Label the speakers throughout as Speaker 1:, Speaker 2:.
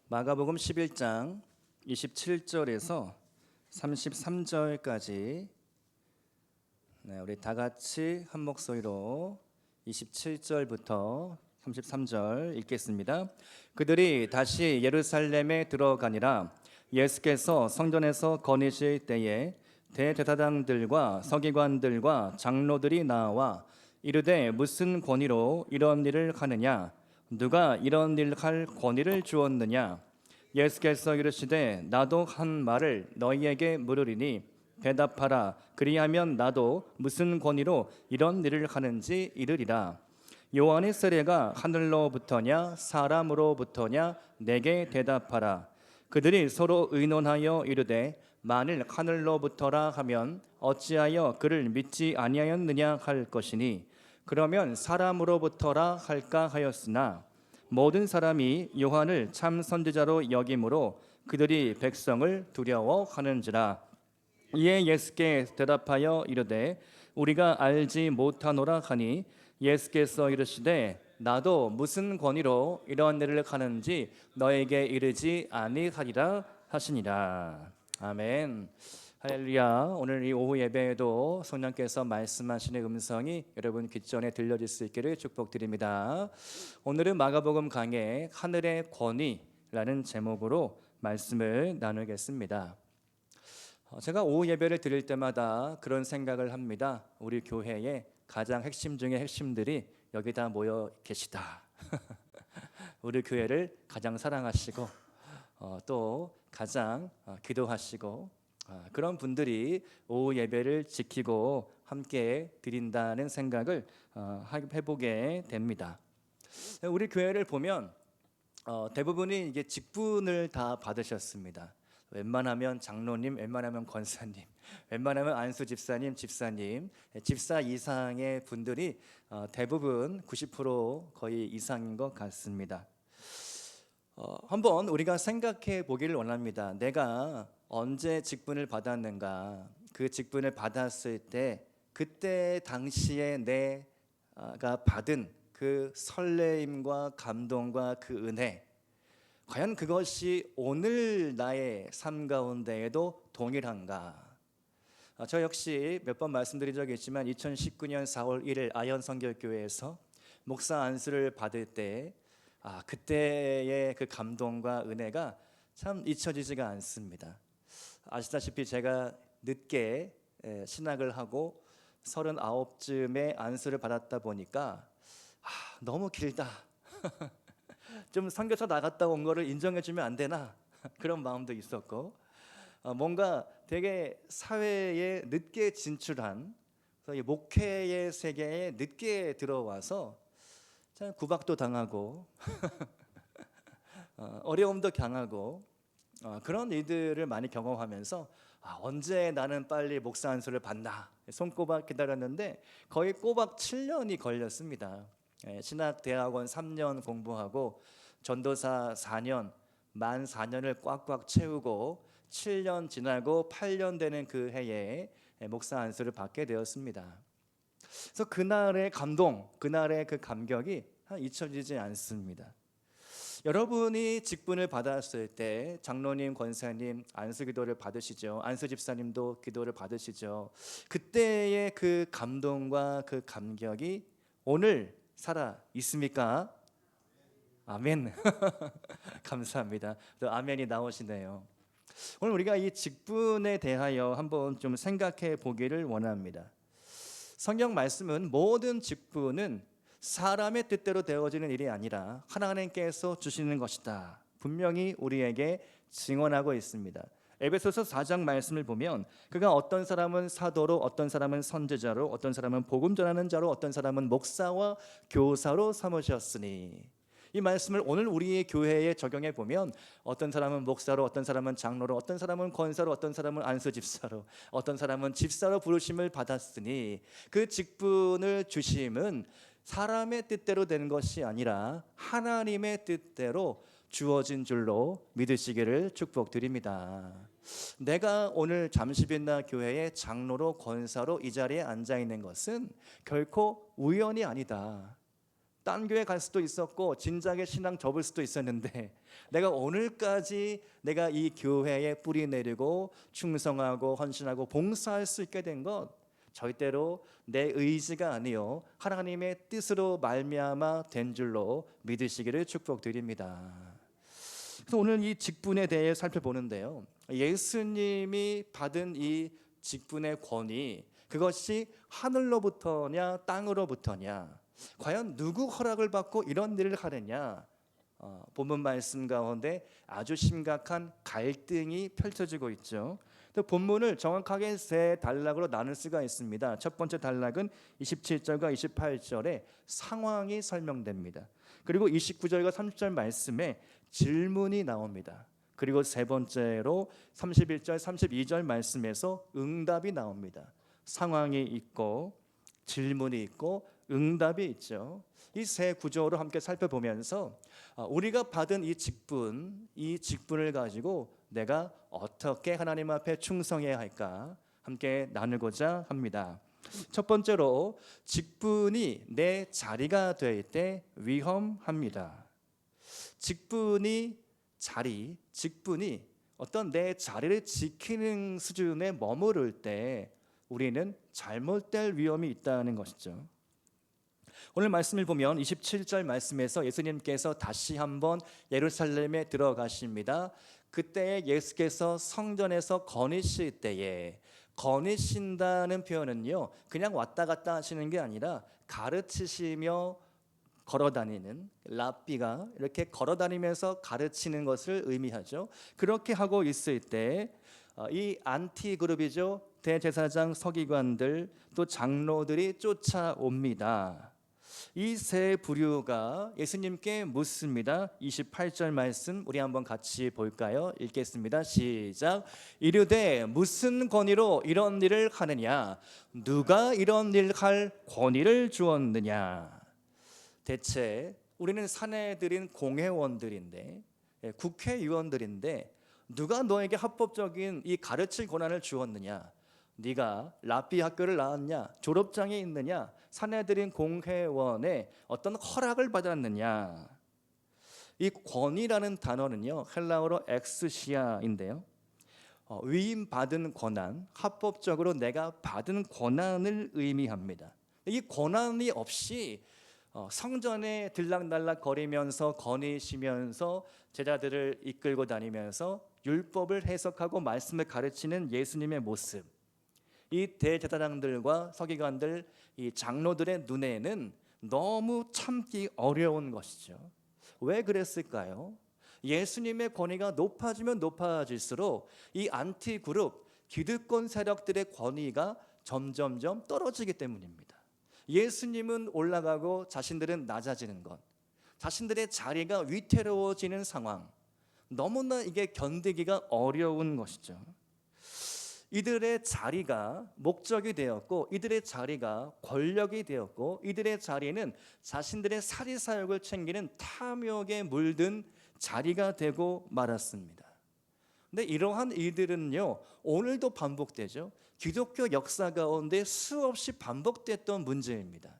Speaker 1: 마가복음 11장 27절에서 33절까지 우리 다 같이 한 목소리로 27절부터 33절 읽겠습니다. 그들이 다시 예루살렘에 들어가니라. 예수께서 성전에서 거니실 때에 대제사장들과 서기관들과 장로들이 나와 이르되 무슨 권위로 이런 일을 하느냐? 누가 이런 일을 할 권위를 주었느냐? 예수께서 이르시되 나도 한 말을 너희에게 물으리니 대답하라. 그리하면 나도 무슨 권위로 이런 일을 하는지 이르리라. 요한의 세례가 하늘로부터냐 사람으로부터냐 내게 대답하라. 그들이 서로 의논하여 이르되 만일 하늘로부터라 하면 어찌하여 그를 믿지 아니하였느냐 할 것이니 그러면 사람으로부터라 할까 하였으나 모든 사람이 요한을 참 선지자로 여김으로 그들이 백성을 두려워하는지라. 이에 예수께 대답하여 이르되 우리가 알지 못하노라 하니 예수께서 이르시되 나도 무슨 권위로 이런 일을 하는지 너에게 이르지 아니하리라 하시니라. 아멘. 할렐루야. 오늘 이 오후 예배에도 성령께서 말씀하시는 음성이 여러분 귓전에 들려질 수 있기를 축복드립니다. 오늘은 마가복음 강해 하늘의 권위라는 제목으로 말씀을 나누겠습니다. 제가 오후 예배를 드릴 때마다 그런 생각을 합니다. 우리 교회의 가장 핵심 중의 핵심들이 여기 다 모여 계시다. 우리 교회를 가장 사랑하시고 또 가장 기도하시고 그런 분들이 오후 예배를 지키고 함께 드린다는 생각을 해보게 됩니다. 우리 교회를 보면 대부분이 이게 직분을 다 받으셨습니다. 웬만하면 장로님, 웬만하면 권사님, 웬만하면 안수 집사님, 집사 이상의 분들이 대부분 90% 거의 이상인 것 같습니다. 한번 우리가 생각해 보기를 원합니다. 내가 언제 직분을 받았는가? 그 직분을 받았을 때 그때 당시에 내가 받은 그 설레임과 감동과 그 은혜, 과연 그것이 오늘 나의 삶 가운데에도 동일한가? 저 역시 몇 번 말씀드린 적이 있지만 2019년 4월 1일 아현 선교교회에서 목사 안수를 받을 때 그때의 그 감동과 은혜가 참 잊혀지지가 않습니다. 아시다시피 제가 늦게 신학을 하고 39쯤에 안수를 받았다 보니까 너무 길다. 좀 선교사 나갔다 온 거를 인정해주면 안 되나? 그런 마음도 있었고 뭔가 되게 사회에 늦게 진출한 목회의 세계에 늦게 들어와서 참 구박도 당하고 어려움도 당하고 그런 일들을 많이 경험하면서 언제 나는 빨리 목사 안수를 받나 손꼽아 기다렸는데 거의 꼬박 7년이 걸렸습니다. 신학대학원 3년 공부하고 전도사 4년, 만 4년을 꽉꽉 채우고 7년 지나고 8년 되는 그 해에 목사 안수를 받게 되었습니다. 그래서 그날의 감동, 그날의 그 감격이 잊혀지지 않습니다. 여러분이 직분을 받았을 때 장로님, 권사님 안수 기도를 받으시죠. 안수 집사님도 기도를 받으시죠. 그때의 그 감동과 그 감격이 오늘 살아 있습니까? 아멘. 감사합니다. 또 아멘이 나오시네요. 오늘 우리가 이 직분에 대하여 한번 좀 생각해 보기를 원합니다. 성경 말씀은 모든 직분은 사람의 뜻대로 되어지는 일이 아니라 하나님께서 주시는 것이다. 분명히 우리에게 증언하고 있습니다. 에베소서 4장 말씀을 보면 그가 어떤 사람은 사도로, 어떤 사람은 선지자로, 어떤 사람은 복음 전하는 자로, 어떤 사람은 목사와 교사로 삼으셨으니, 이 말씀을 오늘 우리의 교회에 적용해 보면 어떤 사람은 목사로, 어떤 사람은 장로로, 어떤 사람은 권사로, 어떤 사람은 안수 집사로, 어떤 사람은 집사로 부르심을 받았으니 그 직분을 주심은 사람의 뜻대로 되는 것이 아니라 하나님의 뜻대로 주어진 줄로 믿으시기를 축복드립니다. 내가 오늘 잠시빛나 교회의 장로로, 권사로 이 자리에 앉아 있는 것은 결코 우연이 아니다. 딴 교회 갈 수도 있었고 진작에 신앙 접을 수도 있었는데 내가 오늘까지 내가 이 교회에 뿌리 내리고 충성하고 헌신하고 봉사할 수 있게 된 것 절대로 내 의지가 아니요 하나님의 뜻으로 말미암아 된 줄로 믿으시기를 축복드립니다. 그래서 오늘 이 직분에 대해 살펴보는데요, 예수님이 받은 이 직분의 권위, 그것이 하늘로부터냐 땅으로부터냐, 과연 누구 허락을 받고 이런 일을 하느냐, 본문 말씀 가운데 아주 심각한 갈등이 펼쳐지고 있죠. 본문을 정확하게 세 단락으로 나눌 수가 있습니다. 첫 번째 단락은 27절과 28절에 상황이 설명됩니다. 그리고 29절과 30절 말씀에 질문이 나옵니다. 그리고 세 번째로 31절, 32절 말씀에서 응답이 나옵니다. 상황이 있고 질문이 있고 응답이 있죠. 이 세 구조로 함께 살펴보면서 우리가 받은 이 직분을 가지고 내가 어떻게 하나님 앞에 충성해야 할까 함께 나누고자 합니다. 첫 번째로, 직분이 내 자리가 될 때 위험합니다. 직분이 어떤 내 자리를 지키는 수준에 머무를 때 우리는 잘못될 위험이 있다는 것이죠. 오늘 말씀을 보면 27절 말씀에서 예수님께서 다시 한번 예루살렘에 들어가십니다. 그때 예수께서 성전에서 거니실 때에, 거니신다는 표현은요 그냥 왔다 갔다 하시는 게 아니라 가르치시며 걸어다니는, 랍비가 이렇게 걸어다니면서 가르치는 것을 의미하죠. 그렇게 하고 있을 때 이 안티그룹이죠, 대제사장, 서기관들, 또 장로들이 쫓아옵니다. 이 세 부류가 예수님께 묻습니다. 28절 말씀 우리 한번 같이 볼까요? 읽겠습니다. 시작. 이르되 무슨 권위로 이런 일을 하느냐? 누가 이런 일을 할 권위를 주었느냐? 대체 우리는 사내들인 공회원들인데, 국회의원들인데 누가 너에게 합법적인 이 가르칠 권한을 주었느냐? 네가 랍비 학교를 나왔냐? 졸업장이 있느냐? 사내들인 공회원의 어떤 허락을 받았느냐? 이 권위라는 단어는요 헬라어로 엑스시아인데요, 위임받은 권한, 합법적으로 내가 받은 권한을 의미합니다. 이 권한이 없이 성전에 들락날락 거리면서 거니시면서 제자들을 이끌고 다니면서 율법을 해석하고 말씀을 가르치는 예수님의 모습, 이 대제사장들과 서기관들, 이 장로들의 눈에는 너무 참기 어려운 것이죠. 왜 그랬을까요? 예수님의 권위가 높아지면 높아질수록 이 안티그룹, 기득권 세력들의 권위가 점점점 떨어지기 때문입니다. 예수님은 올라가고 자신들은 낮아지는 것, 자신들의 자리가 위태로워지는 상황, 너무나 이게 견디기가 어려운 것이죠. 이들의 자리가 목적이 되었고, 이들의 자리가 권력이 되었고, 이들의 자리는 자신들의 사리사욕을 챙기는 탐욕에 물든 자리가 되고 말았습니다. 근데 이러한 일들은요 오늘도 반복되죠. 기독교 역사 가운데 수없이 반복됐던 문제입니다.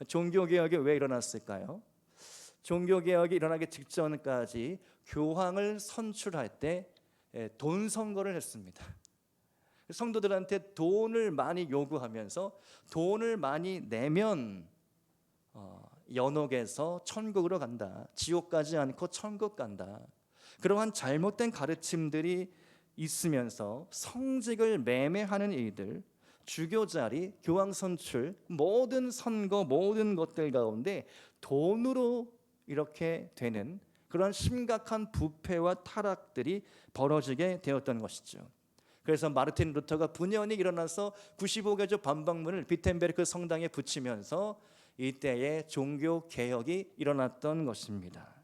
Speaker 1: 종교개혁이 왜 일어났을까요? 종교개혁이 일어나기 직전까지 교황을 선출할 때 돈 선거를 했습니다. 성도들한테 돈을 많이 요구하면서 돈을 많이 내면 연옥에서 천국으로 간다, 지옥 가지 않고 천국 간다, 그러한 잘못된 가르침들이 있으면서 성직을 매매하는 일들, 주교자리, 교황 선출, 모든 선거, 모든 것들 가운데 돈으로 이렇게 되는 그런 심각한 부패와 타락들이 벌어지게 되었던 것이죠. 그래서 마르틴 루터가 분연히 일어나서 95개조 반박문을 비텐베르크 성당에 붙이면서 이때의 종교 개혁이 일어났던 것입니다.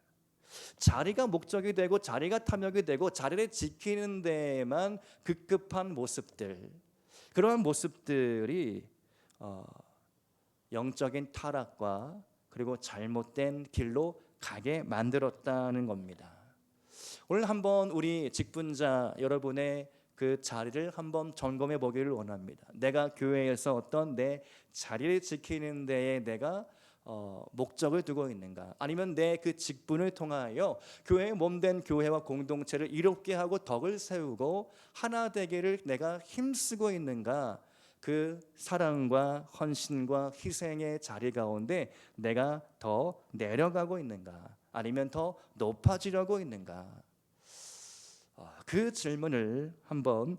Speaker 1: 자리가 목적이 되고 자리가 탐욕이 되고 자리를 지키는 데에만 급급한 모습들, 그러한 모습들이 영적인 타락과 그리고 잘못된 길로 가게 만들었다는 겁니다. 오늘 한번 우리 직분자 여러분의 그 자리를 한번 점검해 보기를 원합니다. 내가 교회에서 어떤 내 자리를 지키는 데에 내가 목적을 두고 있는가? 아니면 내 그 직분을 통하여 교회의 몸된 교회와 공동체를 이롭게 하고 덕을 세우고 하나 되기를 내가 힘쓰고 있는가? 그 사랑과 헌신과 희생의 자리 가운데 내가 더 내려가고 있는가? 아니면 더 높아지려고 있는가? 그 질문을 한번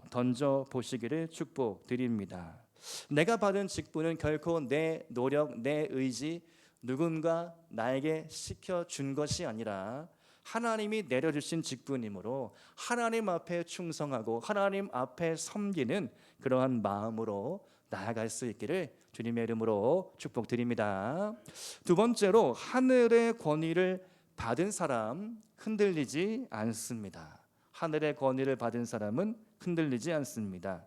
Speaker 1: 던져 보시기를 축복드립니다. 내가 받은 직분은 결코 내 노력, 내 의지, 누군가 나에게 시켜준 것이 아니라 하나님이 내려주신 직분이므로 하나님 앞에 충성하고 하나님 앞에 섬기는 그러한 마음으로 나아갈 수 있기를 주님의 이름으로 축복드립니다. 두 번째로, 하늘의 권위를 받은 사람 흔들리지 않습니다. 하늘의 권위를 받은 사람은 흔들리지 않습니다.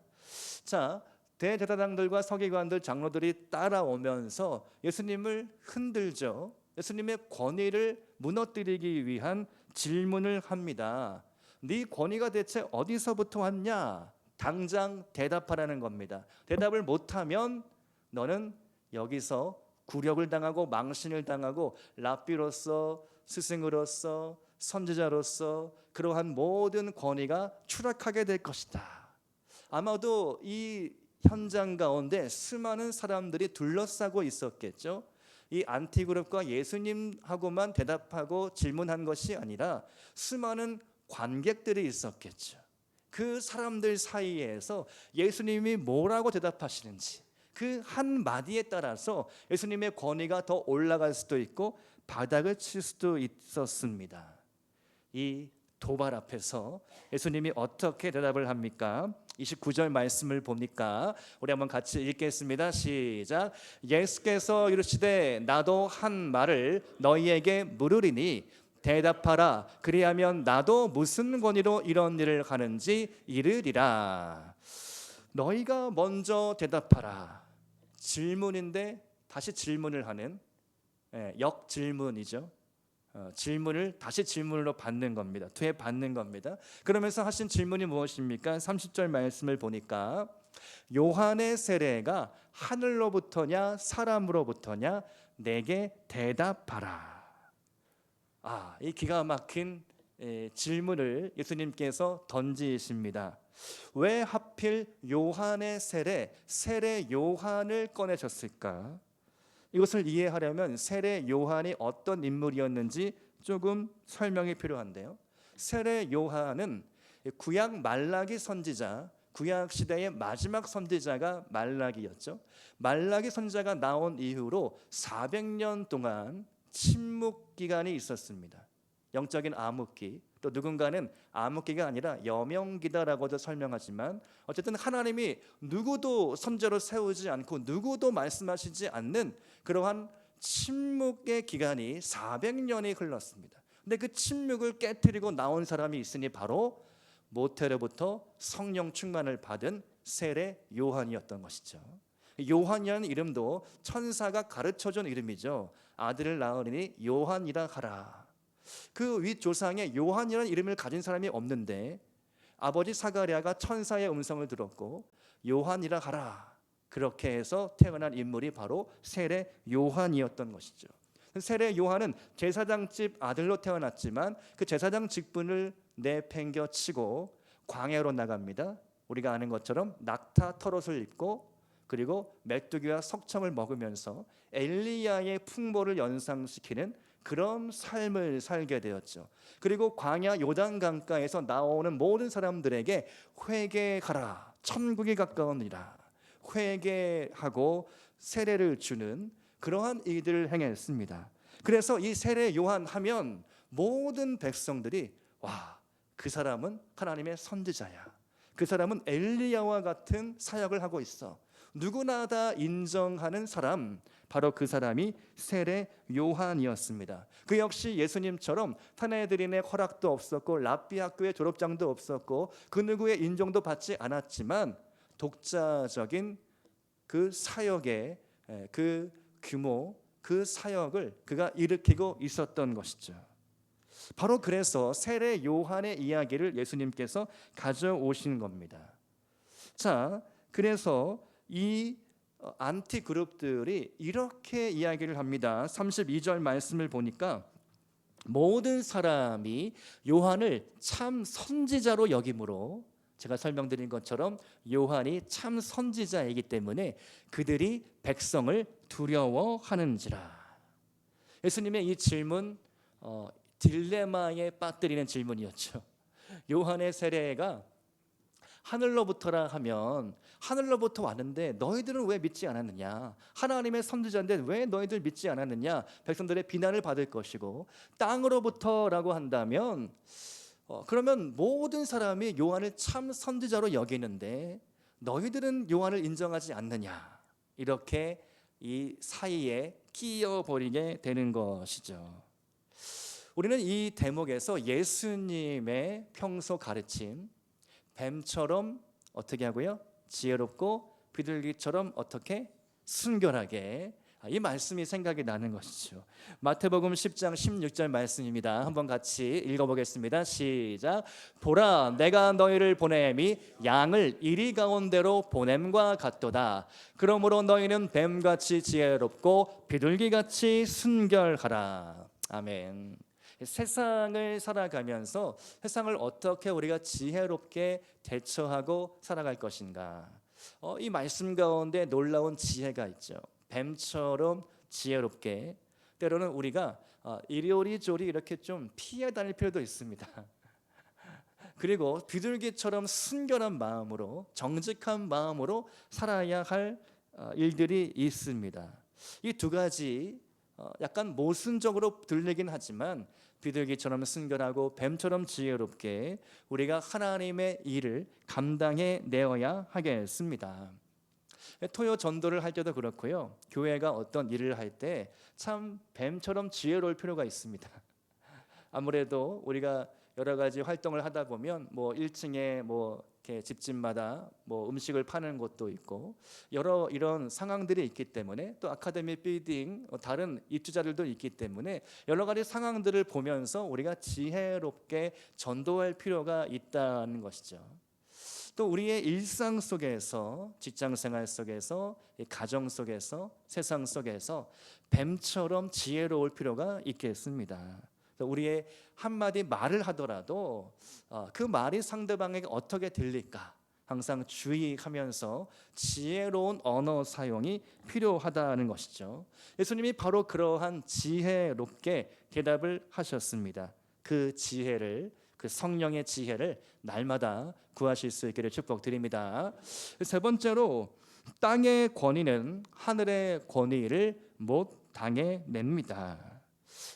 Speaker 1: 자, 대제사장들과 서기관들, 장로들이 따라오면서 예수님을 흔들죠. 예수님의 권위를 무너뜨리기 위한 질문을 합니다. 네 권위가 대체 어디서부터 왔냐? 당장 대답하라는 겁니다. 대답을 못하면 너는 여기서 굴욕을 당하고 망신을 당하고 랍비로서, 스승으로서, 선지자로서 그러한 모든 권위가 추락하게 될 것이다. 아마도 이 현장 가운데 수많은 사람들이 둘러싸고 있었겠죠. 이 안티그룹과 예수님하고만 대답하고 질문한 것이 아니라 수많은 관객들이 있었겠죠. 그 사람들 사이에서 예수님이 뭐라고 대답하시는지 그 한마디에 따라서 예수님의 권위가 더 올라갈 수도 있고 바닥을 칠 수도 있었습니다. 이 도발 앞에서 예수님이 어떻게 대답을 합니까? 29절 말씀을 보니까 우리 한번 같이 읽겠습니다. 시작. 예수께서 이르시되 나도 한 말을 너희에게 물으리니 대답하라. 그리하면 나도 무슨 권위로 이런 일을 하는지 이르리라. 너희가 먼저 대답하라. 질문인데 다시 질문을 하는 역질문이죠. 질문을 다시 질문으로 받는 겁니다. 되받는 겁니다. 그러면서 하신 질문이 무엇입니까? 30절 말씀을 보니까 요한의 세례가 하늘로부터냐 사람으로부터냐 내게 대답하라. 이 기가 막힌 질문을 예수님께서 던지십니다. 왜 하필 요한의 세례 요한을 꺼내셨을까? 이것을 이해하려면 세례 요한이 어떤 인물이었는지 조금 설명이 필요한데요. 세례 요한은 구약 말라기 선지자, 구약 시대의 마지막 선지자가 말라기였죠. 말라기 선지자가 나온 이후로 400년 동안 침묵 기간이 있었습니다. 영적인 암흑기, 또 누군가는 암흑기가 아니라 여명기다라고도 설명하지만 어쨌든 하나님이 누구도 선지자로 세우지 않고 누구도 말씀하시지 않는 그러한 침묵의 기간이 400년이 흘렀습니다. 근데 그 침묵을 깨트리고 나온 사람이 있으니 바로 모태로부터 성령 충만을 받은 세례 요한이었던 것이죠. 요한이라는 이름도 천사가 가르쳐준 이름이죠. 아들을 낳으리니 요한이라 하라. 그 윗조상에 요한이라는 이름을 가진 사람이 없는데 아버지 사가랴가 천사의 음성을 들었고 요한이라 하라. 그렇게 해서 태어난 인물이 바로 세례 요한이었던 것이죠. 세례 요한은 제사장집 아들로 태어났지만 그 제사장 직분을 내팽겨치고 광야로 나갑니다. 우리가 아는 것처럼 낙타 털옷을 입고 그리고 메뚜기와 석청을 먹으면서 엘리야의 풍모를 연상시키는 그런 삶을 살게 되었죠. 그리고 광야 요단 강가에서 나오는 모든 사람들에게 회개하라, 천국이 가까우니라, 회개하고 세례를 주는 그러한 일들을 행했습니다. 그래서 이 세례 요한 하면 모든 백성들이 그 사람은 하나님의 선지자야, 그 사람은 엘리야와 같은 사역을 하고 있어, 누구나 다 인정하는 사람, 바로 그 사람이 세례 요한이었습니다. 그 역시 예수님처럼 사내들인의 허락도 없었고 랍비 학교의 졸업장도 없었고 그 누구의 인정도 받지 않았지만 독자적인 그 사역의 그 규모, 그 사역을 그가 일으키고 있었던 것이죠. 바로 그래서 세례 요한의 이야기를 예수님께서 가져오신 겁니다. 자, 그래서 이 안티 그룹들이 이렇게 이야기를 합니다. 32절 말씀을 보니까 모든 사람이 요한을 참 선지자로 여김으로, 제가 설명드린 것처럼 요한이 참 선지자이기 때문에 그들이 백성을 두려워하는지라. 예수님의 이 질문, 딜레마에 빠뜨리는 질문이었죠. 요한의 세례가 하늘로부터라 하면 하늘로부터 왔는데 너희들은 왜 믿지 않았느냐, 하나님의 선지자인데 왜 너희들 믿지 않았느냐, 백성들의 비난을 받을 것이고, 땅으로부터라고 한다면 그러면 모든 사람이 요한을 참 선지자로 여기는데 너희들은 요한을 인정하지 않느냐, 이렇게 이 사이에 끼어버리게 되는 것이죠. 우리는 이 대목에서 예수님의 평소 가르침, 뱀처럼 어떻게 하고요? 지혜롭고 비둘기처럼 어떻게? 순결하게, 이 말씀이 생각이 나는 것이죠. 마태복음 10장 16절 말씀입니다. 한번 같이 읽어보겠습니다. 시작. 보라, 내가 너희를 보냄이 양을 이리 가운데로 보냄과 같도다. 그러므로 너희는 뱀같이 지혜롭고 비둘기같이 순결하라. 아멘. 세상을 살아가면서 세상을 어떻게 우리가 지혜롭게 대처하고 살아갈 것인가, 이 말씀 가운데 놀라운 지혜가 있죠. 뱀처럼 지혜롭게, 때로는 우리가 이리오리조리 이렇게 좀 피해 다닐 필요도 있습니다. 그리고 비둘기처럼 순결한 마음으로, 정직한 마음으로 살아야 할 일들이 있습니다. 이 두 가지 약간 모순적으로 들리긴 하지만 비둘기처럼 순결하고 뱀처럼 지혜롭게 우리가 하나님의 일을 감당해 내어야 하겠습니다. 토요 전도를 할 때도 그렇고요, 교회가 어떤 일을 할 때 참 뱀처럼 지혜로울 필요가 있습니다. 아무래도 우리가 여러 가지 활동을 하다 보면 1층에 이렇게 집집마다 음식을 파는 곳도 있고 여러 이런 상황들이 있기 때문에, 또 아카데미 빌딩 다른 입주자들도 있기 때문에 여러 가지 상황들을 보면서 우리가 지혜롭게 전도할 필요가 있다는 것이죠. 또 우리의 일상 속에서, 직장 생활 속에서, 가정 속에서, 세상 속에서 뱀처럼 지혜로울 필요가 있겠습니다. 우리의 한마디 말을 하더라도 그 말이 상대방에게 어떻게 들릴까 항상 주의하면서 지혜로운 언어 사용이 필요하다는 것이죠. 예수님이 바로 그러한 지혜롭게 대답을 하셨습니다. 그 지혜를, 그 성령의 지혜를 날마다 구하실 수 있기를 축복드립니다. 세 번째로, 땅의 권위는 하늘의 권위를 못 당해냅니다.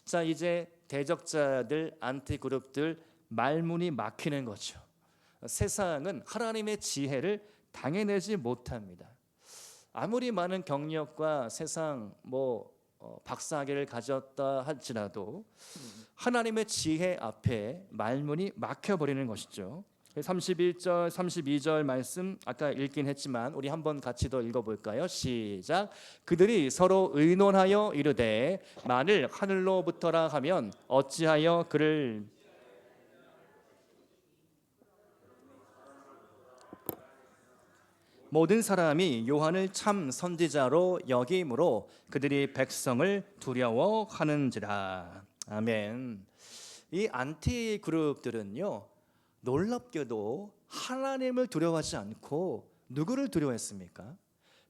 Speaker 1: 자, 이제 대적자들, 안티그룹들 말문이 막히는 거죠. 세상은 하나님의 지혜를 당해내지 못합니다. 아무리 많은 경력과 세상 박사학위를 가졌다 할지라도 하나님의 지혜 앞에 말문이 막혀버리는 것이죠. 31절, 32절 말씀 아까 읽긴 했지만 우리 한번 같이 더 읽어볼까요? 시작. 그들이 서로 의논하여 이르되 만일 하늘로부터라 하면 어찌하여 그를 모든 사람이 요한을 참 선지자로 여김으로 그들이 백성을 두려워하는지라. 아멘. 이 안티 그룹들은요, 놀랍게도 하나님을 두려워하지 않고 누구를 두려워했습니까?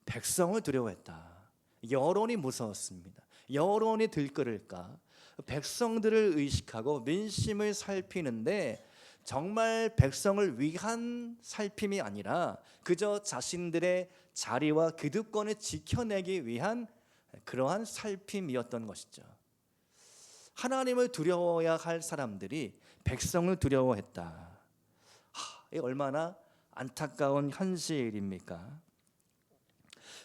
Speaker 1: 백성을 두려워했다. 여론이 무서웠습니다. 여론이 들끓을까, 백성들을 의식하고 민심을 살피는데 정말 백성을 위한 살핌이 아니라 그저 자신들의 자리와 기득권을 지켜내기 위한 그러한 살핌이었던 것이죠. 하나님을 두려워야 할 사람들이 백성을 두려워했다. 이 얼마나 안타까운 현실입니까?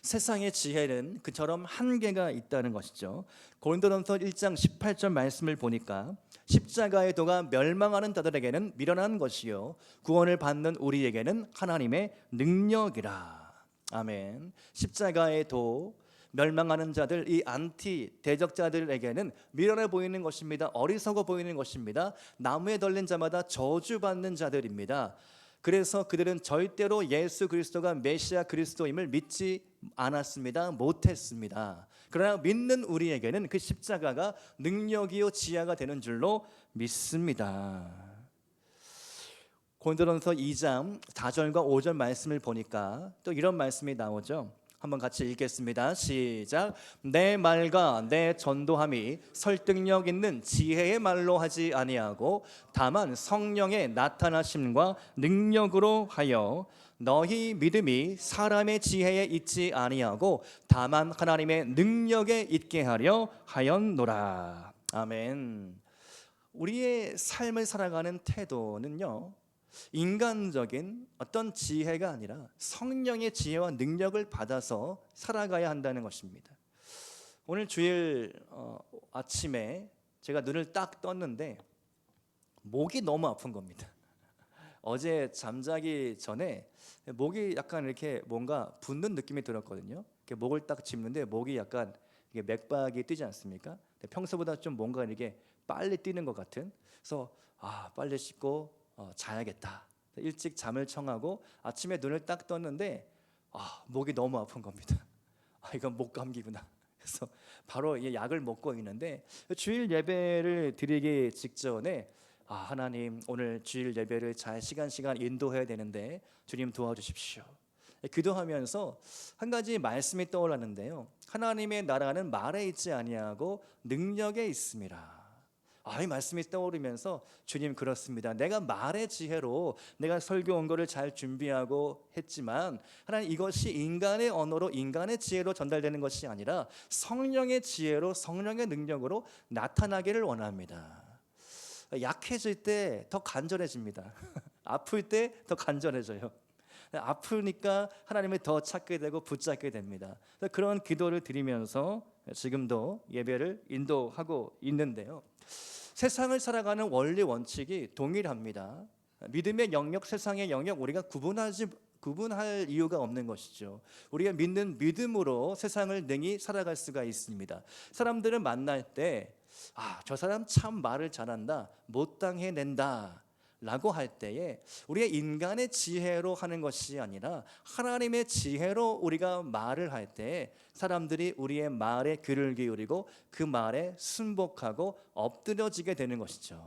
Speaker 1: 세상의 지혜는 그처럼 한계가 있다는 것이죠. 고린도전서 1장 18절 말씀을 보니까 십자가의 도가 멸망하는 자들에게는 미련한 것이요 구원을 받는 우리에게는 하나님의 능력이라. 아멘. 십자가의 도, 멸망하는 자들, 이 안티 대적자들에게는 미련해 보이는 것입니다. 어리석어 보이는 것입니다. 나무에 걸린 자마다 저주받는 자들입니다. 그래서 그들은 절대로 예수 그리스도가 메시아 그리스도임을 믿지 않았습니다. 못했습니다. 그러나 믿는 우리에게는 그 십자가가 능력이요 지혜가 되는 줄로 믿습니다. 고린도전서 2장 4절과 5절 말씀을 보니까 또 이런 말씀이 나오죠. 한번 같이 읽겠습니다. 시작. 내 말과 내 전도함이 설득력 있는 지혜의 말로 하지 아니하고 다만 성령의 나타나심과 능력으로 하여 너희 믿음이 사람의 지혜에 있지 아니하고 다만 하나님의 능력에 있게 하려 하였노라. 아멘. 우리의 삶을 살아가는 태도는요, 인간적인 어떤 지혜가 아니라 성령의 지혜와 능력을 받아서 살아가야 한다는 것입니다. 오늘 주일 아침에 제가 눈을 딱 떴는데 목이 너무 아픈 겁니다. 어제 잠자기 전에 목이 약간 이렇게 뭔가 붓는 느낌이 들었거든요. 이렇게 목을 딱 짚는데 목이 약간 이게 맥박이 뛰지 않습니까? 평소보다 좀 뭔가 이렇게 빨리 뛰는 것 같은. 그래서 빨리 씻고 자야겠다. 일찍 잠을 청하고 아침에 눈을 딱 떴는데 목이 너무 아픈 겁니다. 이건 목 감기구나. 그래서 바로 이 약을 먹고 있는데 주일 예배를 드리기 직전에 하나님 오늘 주일 예배를 잘 시간 인도해야 되는데 주님 도와주십시오. 기도하면서 한 가지 말씀이 떠올랐는데요. 하나님의 나라는 말에 있지 아니하고 능력에 있습니다. 이 말씀이 떠오르면서 주님 그렇습니다. 내가 말의 지혜로 내가 설교 온 거를 잘 준비하고 했지만 하나님 이것이 인간의 언어로 인간의 지혜로 전달되는 것이 아니라 성령의 지혜로 성령의 능력으로 나타나기를 원합니다. 약해질 때 더 간절해집니다. 아플 때 더 간절해져요. 아프니까 하나님을 더 찾게 되고 붙잡게 됩니다. 그런 기도를 드리면서 지금도 예배를 인도하고 있는데요. 세상을 살아가는 원리 원칙이 동일합니다. 믿음의 영역, 세상의 영역 우리가 구분할 이유가 없는 것이죠. 우리가 믿는 믿음으로 세상을 능히 살아갈 수가 있습니다. 사람들을 만날 때 저 사람 참 말을 잘한다, 못당해낸다 라고 할 때에 우리가 인간의 지혜로 하는 것이 아니라 하나님의 지혜로 우리가 말을 할 때 사람들이 우리의 말에 귀를 기울이고 그 말에 순복하고 엎드려지게 되는 것이죠.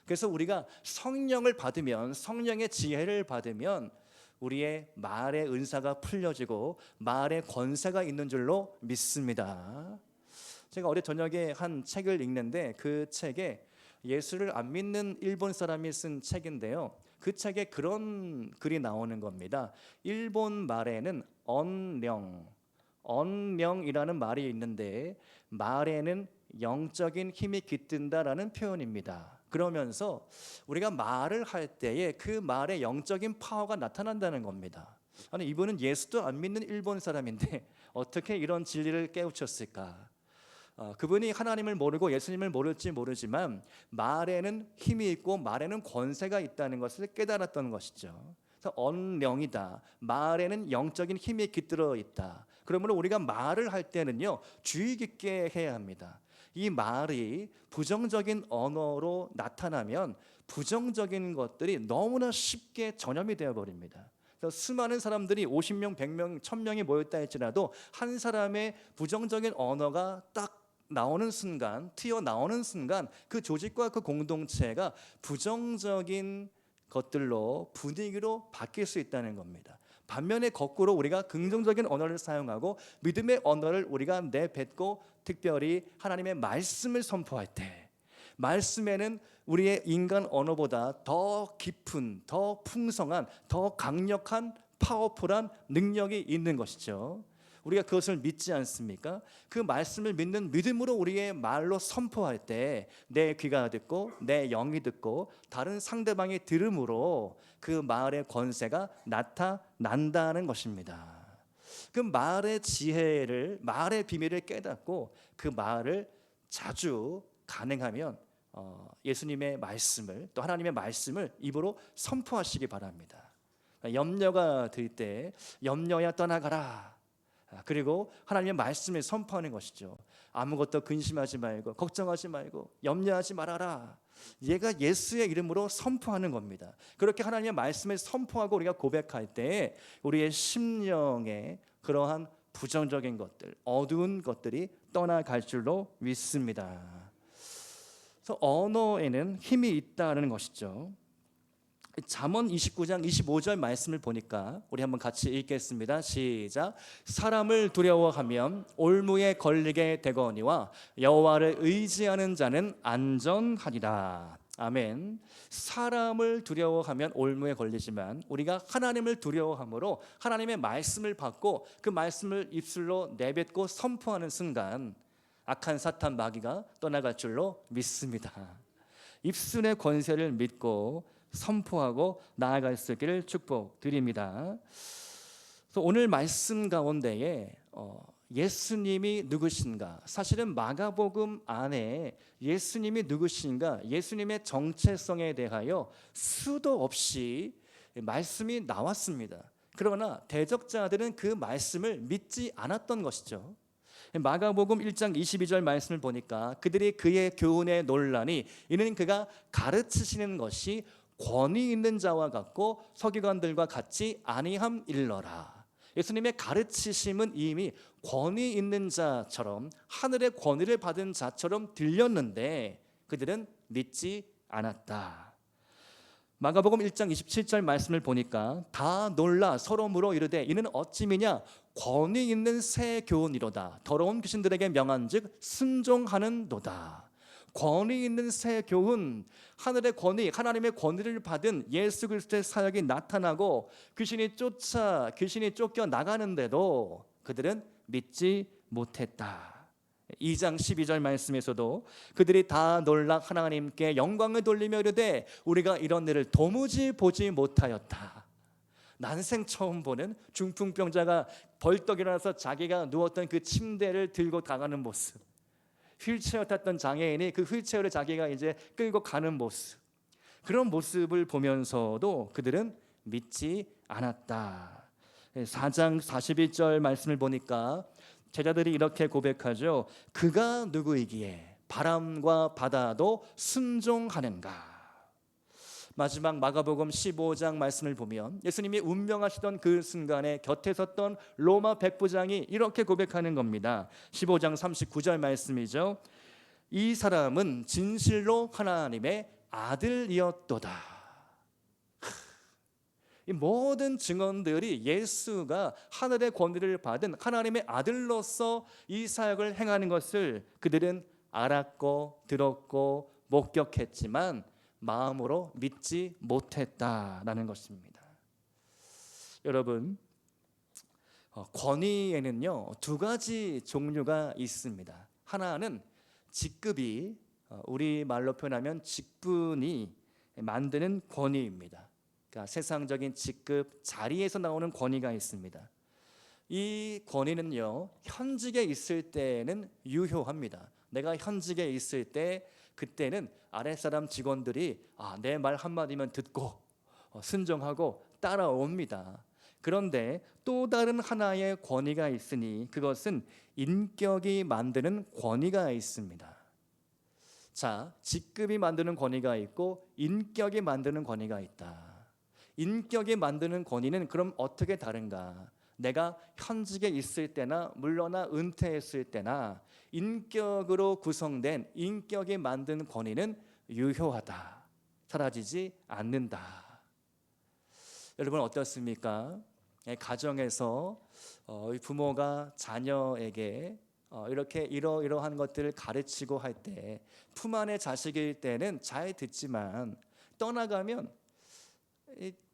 Speaker 1: 그래서 우리가 성령을 받으면, 성령의 지혜를 받으면 우리의 말의 은사가 풀려지고 말의 권세가 있는 줄로 믿습니다. 제가 어제 저녁에 한 책을 읽는데 그 책에 예수를 안 믿는 일본 사람이 쓴 책인데요. 그 책에 그런 글이 나오는 겁니다. 일본 말에는 언령이라는 말이 있는데 말에는 영적인 힘이 깃든다라는 표현입니다. 그러면서 우리가 말을 할 때에 그 말에 영적인 파워가 나타난다는 겁니다. 아니 이분은 예수도 안 믿는 일본 사람인데 어떻게 이런 진리를 깨우쳤을까? 그분이 하나님을 모르고 예수님을 모를지 모르지만 말에는 힘이 있고 말에는 권세가 있다는 것을 깨달았던 것이죠. 그래서 언령이다. 말에는 영적인 힘이 깃들어 있다. 그러므로 우리가 말을 할 때는요 주의 깊게 해야 합니다. 이 말이 부정적인 언어로 나타나면 부정적인 것들이 너무나 쉽게 전염이 되어버립니다. 수많은 사람들이 50명, 100명, 1000명이 모였다 할지라도 한 사람의 부정적인 언어가 딱 나오는 순간, 튀어나오는 순간 그 조직과 그 공동체가 부정적인 것들로 분위기로 바뀔 수 있다는 겁니다. 반면에 거꾸로 우리가 긍정적인 언어를 사용하고 믿음의 언어를 우리가 내뱉고 특별히 하나님의 말씀을 선포할 때 말씀에는 우리의 인간 언어보다 더 깊은, 더 풍성한, 더 강력한 파워풀한 능력이 있는 것이죠. 우리가 그것을 믿지 않습니까? 그 말씀을 믿는 믿음으로 우리의 말로 선포할 때 내 귀가 듣고 내 영이 듣고 다른 상대방이 들음으로 그 말의 권세가 나타난다는 것입니다. 그 말의 지혜를, 말의 비밀을 깨닫고 그 말을 자주 가능하면 예수님의 말씀을 또 하나님의 말씀을 입으로 선포하시기 바랍니다. 염려가 들 때 염려야 떠나가라. 그리고 하나님의 말씀을 선포하는 것이죠. 아무것도 근심하지 말고 걱정하지 말고 염려하지 말아라. 얘가 예수의 이름으로 선포하는 겁니다. 그렇게 하나님의 말씀을 선포하고 우리가 고백할 때 우리의 심령에 그러한 부정적인 것들, 어두운 것들이 떠나갈 줄로 믿습니다. 그래서 언어에는 힘이 있다는 것이죠. 잠언 29장 25절 말씀을 보니까 우리 한번 같이 읽겠습니다. 시작. 사람을 두려워하면 올무에 걸리게 되거니와 여호와를 의지하는 자는 안전하리라. 아멘. 사람을 두려워하면 올무에 걸리지만 우리가 하나님을 두려워함으로 하나님의 말씀을 받고 그 말씀을 입술로 내뱉고 선포하는 순간 악한 사탄 마귀가 떠나갈 줄로 믿습니다. 입술의 권세를 믿고 선포하고 나아갈 수 있기를 축복드립니다. 그래서 오늘 말씀 가운데에 예수님이 누구신가? 사실은 마가복음 안에 예수님이 누구신가? 예수님의 정체성에 대하여 수도 없이 말씀이 나왔습니다. 그러나 대적자들은 그 말씀을 믿지 않았던 것이죠. 마가복음 1장 22절 말씀을 보니까 그들이 그의 교훈에 논란이 이는 그가 가르치시는 것이 권위 있는 자와 같고 서기관들과 같이 아니함일러라. 예수님의 가르치심은 이미 권위 있는 자처럼 하늘의 권위를 받은 자처럼 들렸는데 그들은 믿지 않았다. 마가복음 1장 27절 말씀을 보니까 다 놀라 서로 물어 이르되 이는 어찌미냐 권위 있는 새 교훈이로다. 더러운 귀신들에게 명한즉 순종하는도다. 권위 있는 새 교훈, 하늘의 권위, 하나님의 권위를 받은 예수 그리스도의 사역이 나타나고 귀신이 쫓겨 나가는데도 그들은 믿지 못했다. 2장 12절 말씀에서도 그들이 다 놀라 하나님께 영광을 돌리며 이르되 우리가 이런 일을 도무지 보지 못하였다. 난생 처음 보는 중풍병자가 벌떡 일어나서 자기가 누웠던 그 침대를 들고 나가는 모습, 휠체어 탔던 장애인이 그 휠체어를 자기가 이제 끌고 가는 모습, 그런 모습을 보면서도 그들은 믿지 않았다. 4장 41절 말씀을 보니까 제자들이 이렇게 고백하죠. 그가 누구이기에 바람과 바다도 순종하는가. 마지막 마가복음 15장 말씀을 보면 예수님이 운명하시던 그 순간에 곁에 섰던 로마 백부장이 이렇게 고백하는 겁니다. 15장 39절 말씀이죠. 이 사람은 진실로 하나님의 아들이었도다. 이 모든 증언들이 예수가 하늘의 권위를 받은 하나님의 아들로서 이 사역을 행하는 것을 그들은 알았고 들었고 목격했지만 마음으로 믿지 못했다라는 것입니다. 여러분, 권위에는요 두 가지 종류가 있습니다. 하나는 직급이 우리 말로 표현하면 직분이 만드는 권위입니다. 그러니까 세상적인 직급, 자리에서 나오는 권위가 있습니다. 이 권위는요 현직에 있을 때는 유효합니다. 내가 현직에 있을 때 그때는 아랫사람 직원들이 내 말 한마디면 듣고 순종하고 따라옵니다. 그런데 또 다른 하나의 권위가 있으니 그것은 인격이 만드는 권위가 있습니다. 자, 직급이 만드는 권위가 있고 인격이 만드는 권위가 있다. 인격이 만드는 권위는 그럼 어떻게 다른가? 내가 현직에 있을 때나 물러나 은퇴했을 때나 인격으로 구성된 인격이 만든 권위는 유효하다. 사라지지 않는다. 여러분 어떻습니까? 가정에서 부모가 자녀에게 이렇게 이러한 것들을 가르치고 할 때 품 안의 자식일 때는 잘 듣지만 떠나가면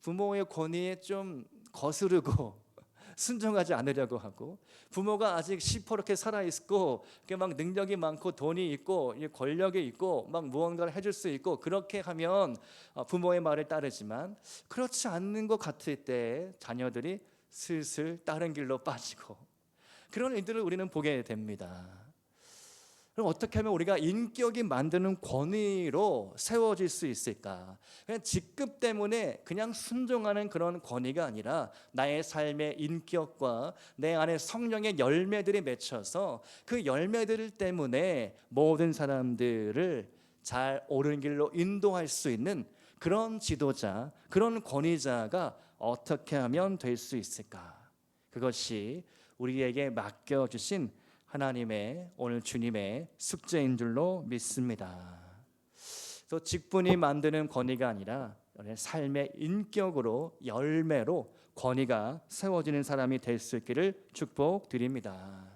Speaker 1: 부모의 권위에 좀 거스르고 순종하지 않으려고 하고 부모가 아직 시퍼렇게 살아있고 막 능력이 많고 돈이 있고 권력이 있고 막 무언가를 해줄 수 있고 그렇게 하면 부모의 말을 따르지만 그렇지 않는 것 같을 때 자녀들이 슬슬 다른 길로 빠지고 그런 일들을 우리는 보게 됩니다. 그럼 어떻게 하면 우리가 인격이 만드는 권위로 세워질 수 있을까? 그냥 직급 때문에 그냥 순종하는 그런 권위가 아니라 나의 삶의 인격과 내 안에 성령의 열매들이 맺혀서 그 열매들 때문에 모든 사람들을 잘 옳은 길로 인도할 수 있는 그런 지도자, 그런 권위자가 어떻게 하면 될 수 있을까? 그것이 우리에게 맡겨주신 하나님의 오늘 주님의 숙제인 줄로 믿습니다. 그래서 직분이 만드는 권위가 아니라 삶의 인격으로 열매로 권위가 세워지는 사람이 될 수 있기를 축복드립니다.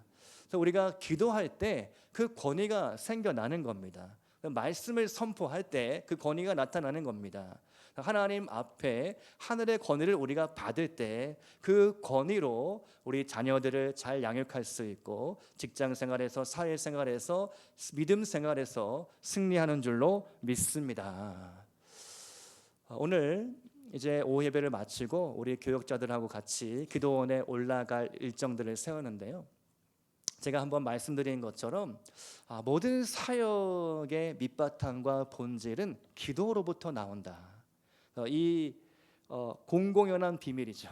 Speaker 1: 그래서 우리가 기도할 때 그 권위가 생겨나는 겁니다. 말씀을 선포할 때 그 권위가 나타나는 겁니다. 하나님 앞에 하늘의 권위를 우리가 받을 때 그 권위로 우리 자녀들을 잘 양육할 수 있고 직장 생활에서 사회 생활에서 믿음 생활에서 승리하는 줄로 믿습니다. 오늘 이제 오후 예배를 마치고 우리 교역자들하고 같이 기도원에 올라갈 일정들을 세우는데요. 제가 한번 말씀드린 것처럼 모든 사역의 밑바탕과 본질은 기도로부터 나온다. 이 공공연한 비밀이죠.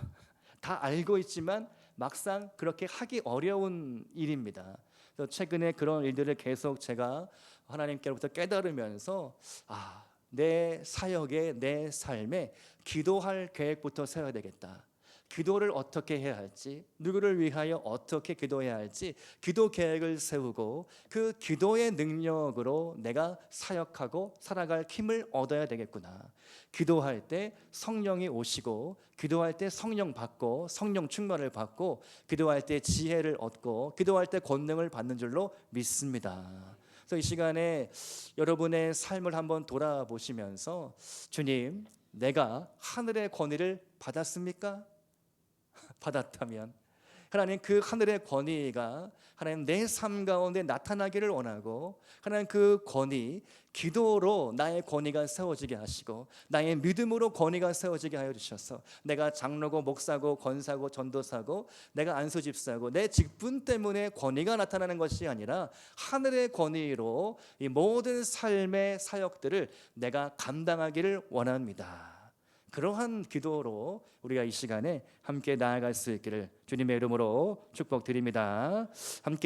Speaker 1: 다 알고 있지만 막상 그렇게 하기 어려운 일입니다. 그래서 최근에 그런 일들을 계속 제가 하나님께로부터 깨달으면서 내 사역에 내 삶에 기도할 계획부터 세워야 되겠다. 기도를 어떻게 해야 할지, 누구를 위하여 어떻게 기도해야 할지 기도 계획을 세우고 그 기도의 능력으로 내가 사역하고 살아갈 힘을 얻어야 되겠구나. 기도할 때 성령이 오시고, 기도할 때 성령 받고, 성령 충만을 받고, 기도할 때 지혜를 얻고, 기도할 때 권능을 받는 줄로 믿습니다. 그래서 이 시간에 여러분의 삶을 한번 돌아보시면서 주님, 내가 하늘의 권위를 받았습니까? 받았다면 하나님 그 하늘의 권위가 하나님 내 삶 가운데 나타나기를 원하고, 하나님 그 권위, 기도로 나의 권위가 세워지게 하시고 나의 믿음으로 권위가 세워지게 하여 주셔서 내가 장로고 목사고 권사고 전도사고 내가 안수집사고 내 직분 때문에 권위가 나타나는 것이 아니라 하늘의 권위로 이 모든 삶의 사역들을 내가 감당하기를 원합니다. 그러한 기도로 우리가 이 시간에 함께 나아갈 수 있기를 주님의 이름으로 축복드립니다. 함께